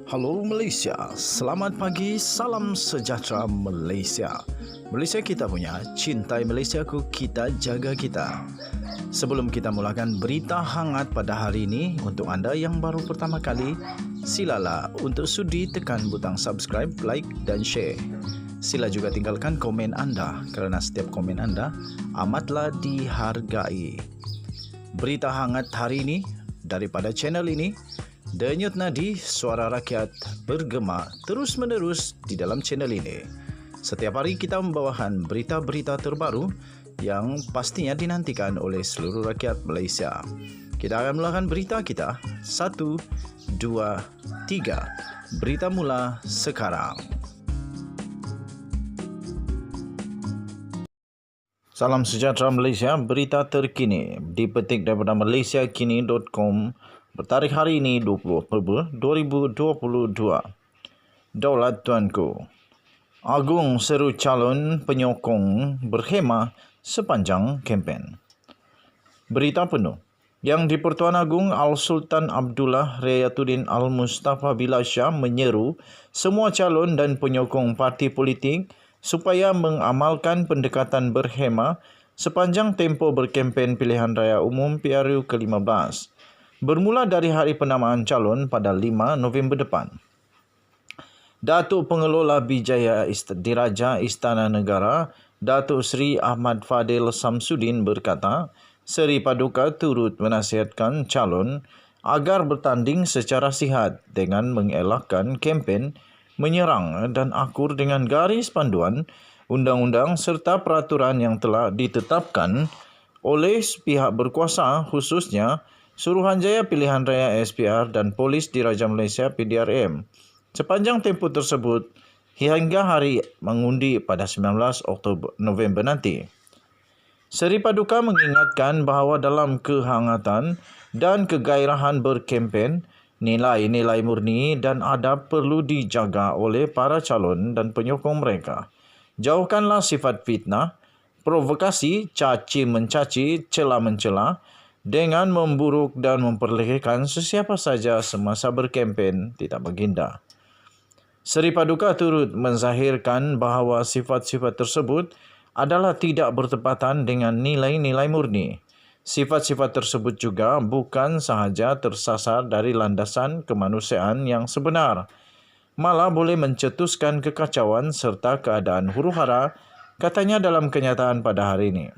Halo Malaysia, selamat pagi, salam sejahtera Malaysia. Malaysia kita punya, cintai Malaysiaku, kita jaga kita. Sebelum kita mulakan berita hangat pada hari ini, untuk anda yang baru pertama kali, silalah untuk sudi tekan butang subscribe, like dan share. Sila juga tinggalkan komen anda kerana setiap komen anda amatlah dihargai. Berita hangat hari ini daripada channel ini, Denyut nadi suara rakyat bergema terus-menerus di dalam channel ini. Setiap hari kita membawakan berita-berita terbaru yang pastinya dinantikan oleh seluruh rakyat Malaysia. Kita akan mulakan berita kita. 1, 2, 3. Berita mula sekarang. Salam sejahtera Malaysia, berita terkini dipetik daripada malaysiakini.com. Bertarikh hari ini 20 Oktober 2022. Daulat tuanku. Agung seru calon penyokong berkhemah sepanjang kempen. Berita penuh. Yang di-Pertuan Agong Al-Sultan Abdullah Rayatuddin Al-Mustafa Bilal Shah menyeru semua calon dan penyokong parti politik supaya mengamalkan pendekatan berkhemah sepanjang tempoh berkempen pilihan raya umum PRU ke-15. Bermula dari hari penamaan calon pada 5 November depan. Datuk Pengelola Bijaya Diraja Istana Negara, Datuk Seri Ahmad Fadil Samsudin berkata, Seri Paduka turut menasihatkan calon agar bertanding secara sihat dengan mengelakkan kempen, menyerang dan akur dengan garis panduan, undang-undang serta peraturan yang telah ditetapkan oleh pihak berkuasa, khususnya Suruhanjaya Pilihan Raya SPR dan Polis Diraja Malaysia PDRM. Sepanjang tempoh tersebut hingga hari mengundi pada 19 November nanti. Seri Paduka mengingatkan bahawa dalam kehangatan dan kegairahan berkempen, nilai-nilai murni dan adab perlu dijaga oleh para calon dan penyokong mereka. Jauhkanlah sifat fitnah, provokasi, caci mencaci, cela mencela, dengan memburuk dan memperlekehkan sesiapa saja semasa berkempen tidak baginda. Seri Paduka turut menzahirkan bahawa sifat-sifat tersebut adalah tidak bertepatan dengan nilai-nilai murni. Sifat-sifat tersebut juga bukan sahaja tersasar dari landasan kemanusiaan yang sebenar, malah boleh mencetuskan kekacauan serta keadaan huru-hara, katanya dalam kenyataan pada hari ini.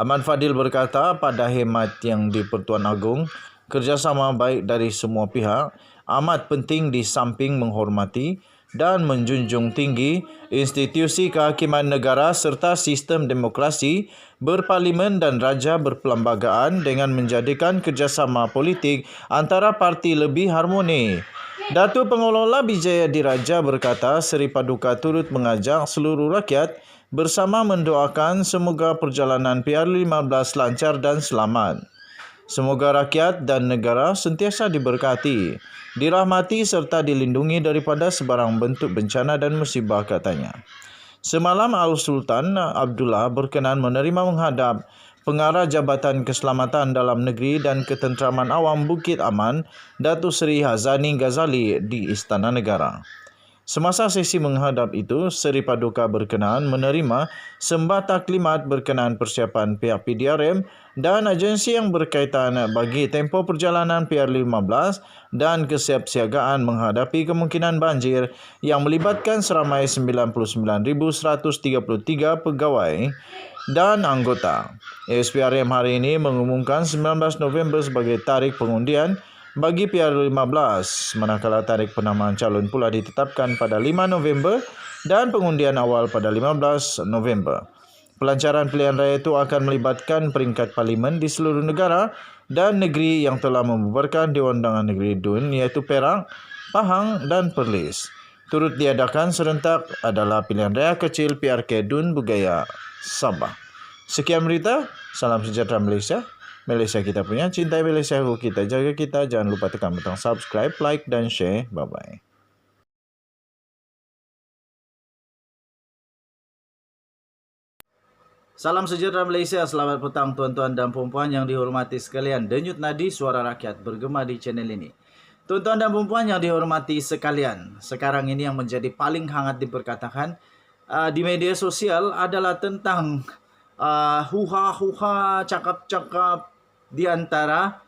Ahmad Fadil berkata pada khidmat yang di-Pertuan Agong, kerjasama baik dari semua pihak amat penting di samping menghormati dan menjunjung tinggi institusi kehakiman negara serta sistem demokrasi berparlimen dan raja berperlembagaan dengan menjadikan kerjasama politik antara parti lebih harmoni. Datuk Pengelola Bijaya Diraja berkata Seri Paduka turut mengajak seluruh rakyat bersama mendoakan semoga perjalanan PR15 lancar dan selamat. Semoga rakyat dan negara sentiasa diberkati, dirahmati serta dilindungi daripada sebarang bentuk bencana dan musibah, katanya. Semalam Al-Sultan Abdullah berkenan menerima menghadap Pengarah Jabatan Keselamatan Dalam Negeri dan Ketenteraman Awam Bukit Aman, Datuk Seri Hazani Ghazali di Istana Negara. Semasa sesi menghadap itu, Seri Paduka berkenaan menerima sembah taklimat berkenaan persiapan pihak PDRM dan agensi yang berkaitan bagi tempoh perjalanan PR15 dan kesiapsiagaan menghadapi kemungkinan banjir yang melibatkan seramai 99,133 pegawai dan anggota. SPRM hari ini mengumumkan 19 November sebagai tarikh pengundian bagi PR15, manakala tarikh penamaan calon pula ditetapkan pada 5 November dan pengundian awal pada 15 November. Pelancaran pilihan raya itu akan melibatkan peringkat parlimen di seluruh negara dan negeri yang telah membubarkan Dewan Undangan Negeri DUN, iaitu Perak, Pahang dan Perlis. Turut diadakan serentak adalah pilihan raya kecil PRK DUN Bugaya Sabah. Sekian berita, salam sejahtera Malaysia. Malaysia kita punya, cintai Malaysia, kita jaga kita. Jangan lupa tekan butang subscribe, like dan share. Bye-bye. Salam sejahtera Malaysia, selamat petang tuan-tuan dan puan-puan yang dihormati sekalian. Denyut nadi suara rakyat bergema di channel ini. Tuan-tuan dan puan yang dihormati sekalian, sekarang ini yang menjadi paling hangat diperkatakan di media sosial adalah tentang huha-huha, cakap-cakap di antara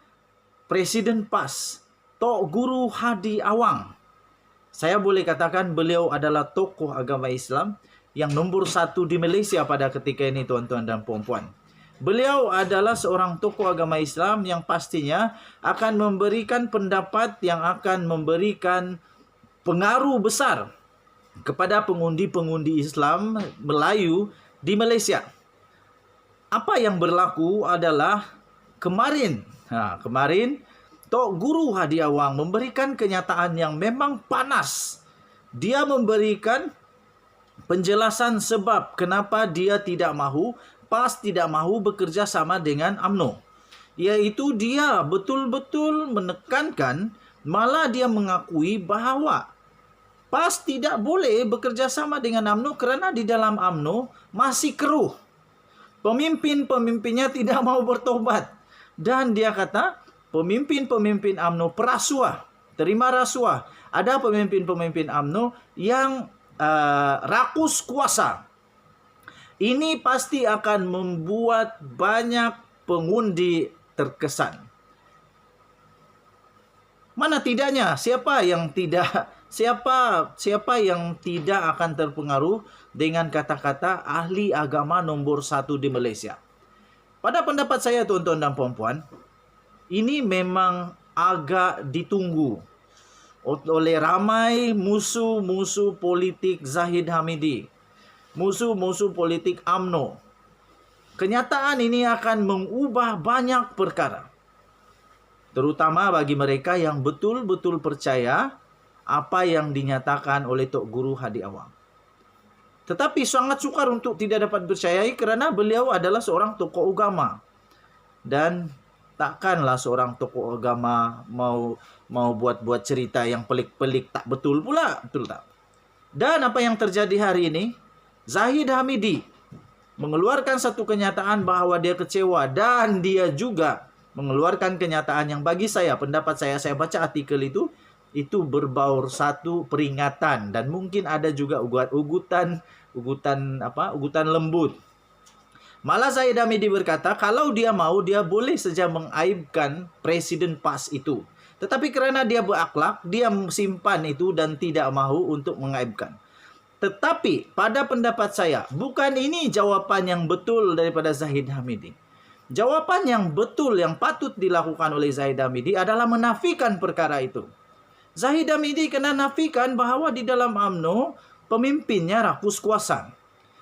Presiden PAS, Tok Guru Hadi Awang. Saya boleh katakan beliau adalah tokoh agama Islam yang nombor 1 di Malaysia pada ketika ini, tuan-tuan dan puan-puan. Beliau adalah seorang tokoh agama Islam yang pastinya akan memberikan pendapat yang akan memberikan pengaruh besar kepada pengundi-pengundi Islam Melayu di Malaysia. Apa yang berlaku adalah kemarin Tok Guru Hadi Awang memberikan kenyataan yang memang panas. Dia memberikan penjelasan sebab kenapa dia tidak mahu, PAS tidak mahu bekerja sama dengan UMNO. Iaitu dia betul-betul menekankan, malah dia mengakui bahawa PAS tidak boleh bekerja sama dengan UMNO kerana di dalam UMNO masih keruh. Pemimpin-pemimpinnya tidak mau bertobat. Dan dia kata, pemimpin-pemimpin UMNO perasuah, terima rasuah. Ada pemimpin-pemimpin UMNO yang rakus kuasa. Ini pasti akan membuat banyak pengundi terkesan. Mana tidaknya? Siapa yang tidak akan terpengaruh dengan kata-kata ahli agama nombor 1 di Malaysia? Pada pendapat saya, tuan-tuan dan puan-puan, ini memang agak ditunggu oleh ramai musuh-musuh politik Zahid Hamidi, musuh-musuh politik UMNO. Kenyataan ini akan mengubah banyak perkara, terutama bagi mereka yang betul-betul percaya apa yang dinyatakan oleh Tok Guru Hadi Awang. Tetapi sangat sukar untuk tidak dapat percayai kerana beliau adalah seorang tokoh agama. Dan takkanlah seorang tokoh agama mau buat-buat cerita yang pelik-pelik, tak betul pula, betul tak? Dan apa yang terjadi hari ini, Zahid Hamidi mengeluarkan satu kenyataan bahawa dia kecewa, dan dia juga mengeluarkan kenyataan yang bagi saya, pendapat saya baca artikel itu berbaur satu peringatan, dan mungkin ada juga ugutan lembut. Malah Zahid Hamidi berkata, kalau dia mau, dia boleh saja mengaibkan Presiden PAS itu. Tetapi kerana dia berakhlak, dia simpan itu dan tidak mahu untuk mengaibkan. Tetapi pada pendapat saya, bukan ini jawapan yang betul daripada Zahid Hamidi. Jawapan yang betul yang patut dilakukan oleh Zahid Hamidi adalah menafikan perkara itu. Zahid Hamidi kena nafikan bahawa di dalam UMNO pemimpinnya rakus kuasa.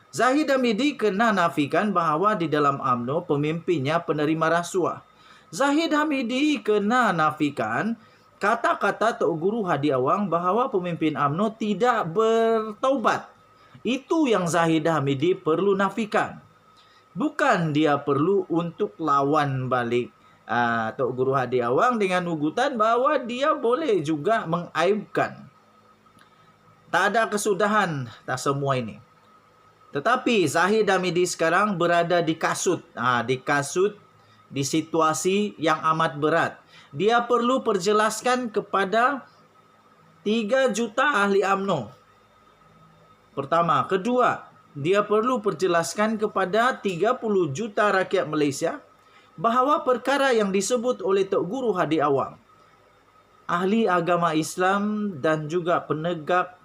Zahid Hamidi kena nafikan bahawa di dalam UMNO pemimpinnya penerima rasuah. Zahid Hamidi kena nafikan kata-kata Tok Guru Hadi Awang bahawa pemimpin UMNO tidak bertaubat. Itu yang Zahid Hamidi perlu nafikan. Bukan dia perlu untuk lawan balik Tok Guru Hadi Awang dengan ugutan bahawa dia boleh juga mengaibkan. Tak ada kesudahan, tak semua ini. Tetapi Zahid Hamidi sekarang berada di kasut. Di situasi yang amat berat. Dia perlu perjelaskan kepada 3 juta ahli UMNO. Pertama. Kedua, dia perlu perjelaskan kepada 30 juta rakyat Malaysia bahawa perkara yang disebut oleh Tok Guru Hadi Awang, ahli agama Islam dan juga penegak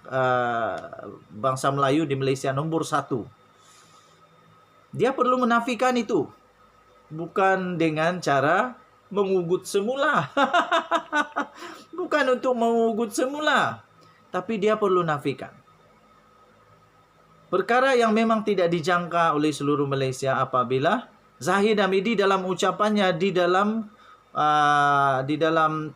bangsa Melayu di Malaysia nombor 1. Dia perlu menafikan itu. Bukan dengan cara mengugut semula. Bukan untuk mengugut semula. Tapi dia perlu nafikan. Perkara yang memang tidak dijangka oleh seluruh Malaysia apabila Zahid Hamidi dalam ucapannya di dalam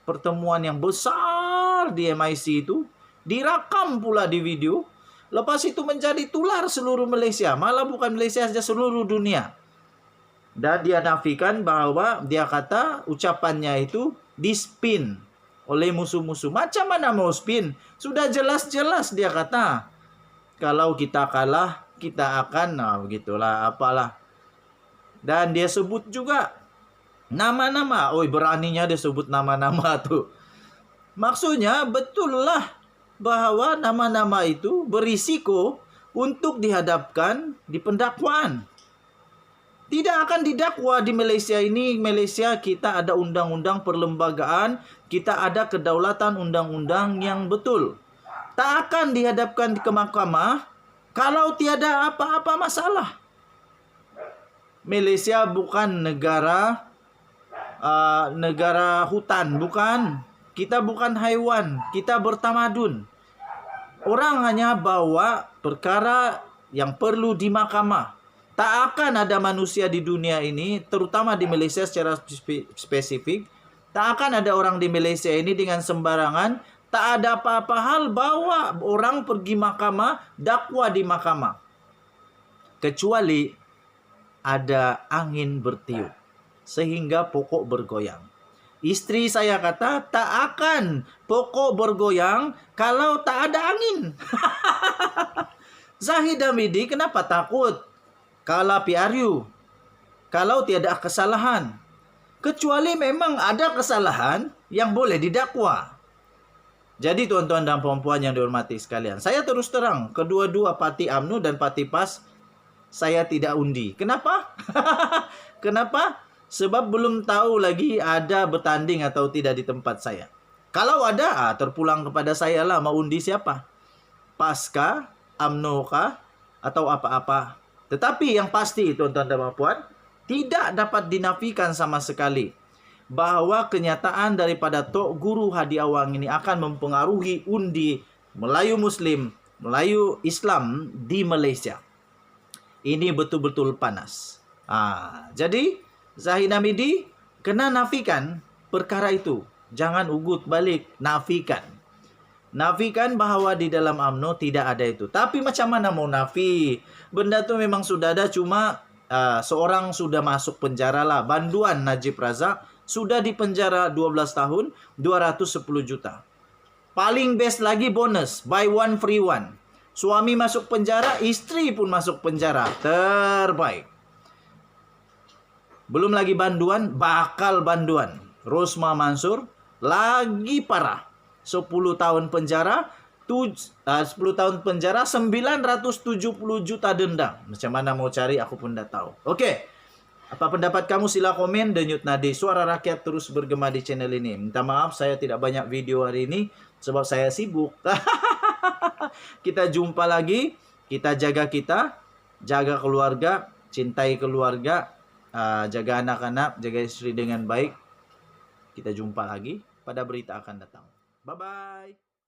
pertemuan yang besar di MIC itu, direkam pula di video. Lepas itu menjadi tular seluruh Malaysia. Malah bukan Malaysia saja, seluruh dunia. Dan dia nafikan bahawa dia kata ucapannya itu dispin oleh musuh-musuh. Macam mana mau spin? Sudah jelas-jelas dia kata, kalau kita kalah, kita akan, begitulah, apalah. Dan dia sebut juga nama-nama. Beraninya dia sebut nama-nama tuh. Maksudnya betullah bahwa nama-nama itu berisiko untuk dihadapkan di pendakwaan. Tidak akan didakwa di Malaysia ini. Malaysia kita ada undang-undang perlembagaan, kita ada kedaulatan undang-undang yang betul. Tak akan dihadapkan ke mahkamah kalau tiada apa-apa masalah. Malaysia bukan negara hutan, bukan. Kita bukan haiwan, kita bertamadun. Orang hanya bawa perkara yang perlu di mahkamah. Tak akan ada manusia di dunia ini, terutama di Malaysia secara spesifik, tak akan ada orang di Malaysia ini dengan sembarangan, tak ada apa-apa hal bawa orang pergi mahkamah, dakwa di mahkamah. Kecuali ada angin bertiup, sehingga pokok bergoyang. Istri saya kata, tak akan pokok bergoyang kalau tak ada angin. Zahid Hamidi kenapa takut? Kala PRU, kalau tiada kesalahan. Kecuali memang ada kesalahan yang boleh didakwa. Jadi tuan-tuan dan puan-puan yang dihormati sekalian, saya terus terang, kedua-dua parti UMNO dan parti PAS, saya tidak undi. Kenapa? Kenapa? Sebab belum tahu lagi ada bertanding atau tidak di tempat saya. Kalau ada, terpulang kepada saya lah, mau undi siapa? PAS kah? UMNO kah? Atau apa-apa? Tetapi yang pasti, tuan-tuan dan puan, tidak dapat dinafikan sama sekali bahwa kenyataan daripada Tok Guru Hadi Awang ini akan mempengaruhi undi Melayu Muslim, Melayu Islam di Malaysia. Ini betul-betul panas. Jadi, Zahid Hamidi kena nafikan perkara itu. Jangan ugut balik, nafikan. Nafikan bahwa di dalam UMNO tidak ada itu. Tapi macam mana mau nafi? Benda tu memang sudah ada, cuma seorang sudah masuk penjara lah. Banduan Najib Razak sudah dipenjara 12 tahun, 210 juta. Paling best lagi bonus, buy one free one. Suami masuk penjara, istri pun masuk penjara. Terbaik. Belum lagi banduan, bakal banduan. Rosma Mansur, lagi parah. 10 tahun penjara, 10 tahun penjara, 970 juta denda. Macam mana mau cari, aku pun dah tahu. Oke, apa pendapat kamu? Sila komen. Denyut Nadi, suara rakyat terus bergema di channel ini. Minta maaf saya tidak banyak video hari ini, sebab saya sibuk. Kita jumpa lagi. Kita, jaga keluarga, cintai keluarga, jaga anak-anak, jaga istri dengan baik. Kita jumpa lagi pada berita akan datang. Bye-bye.